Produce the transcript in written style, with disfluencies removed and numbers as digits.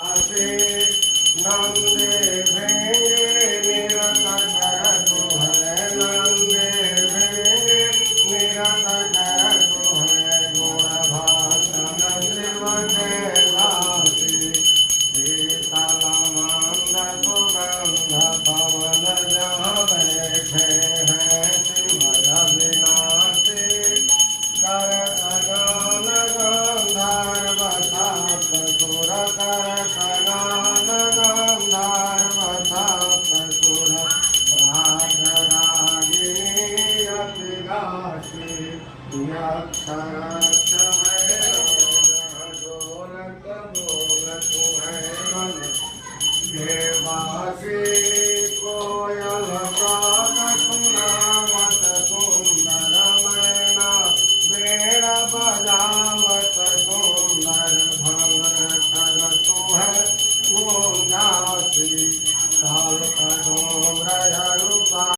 आसे नंदे भेंगे निरत करतु है नंदे भेंगे निरत करतु है गुण भाषण शिवते दासी शीतलमंद सुगंध पवन जहाँ बैठे हैं शिव अविनाशी कर सगान गंधार बसात सुर कर सगान गंधार बसात सुर राग रागिनी अति गाशी यक्षरक्ष ढोलक बोलत है मन देवासी कोयल गान सुनावत सुंदर मैना बेड़ा बजावत सुंदर भवन करतु है गोजासी ताल करो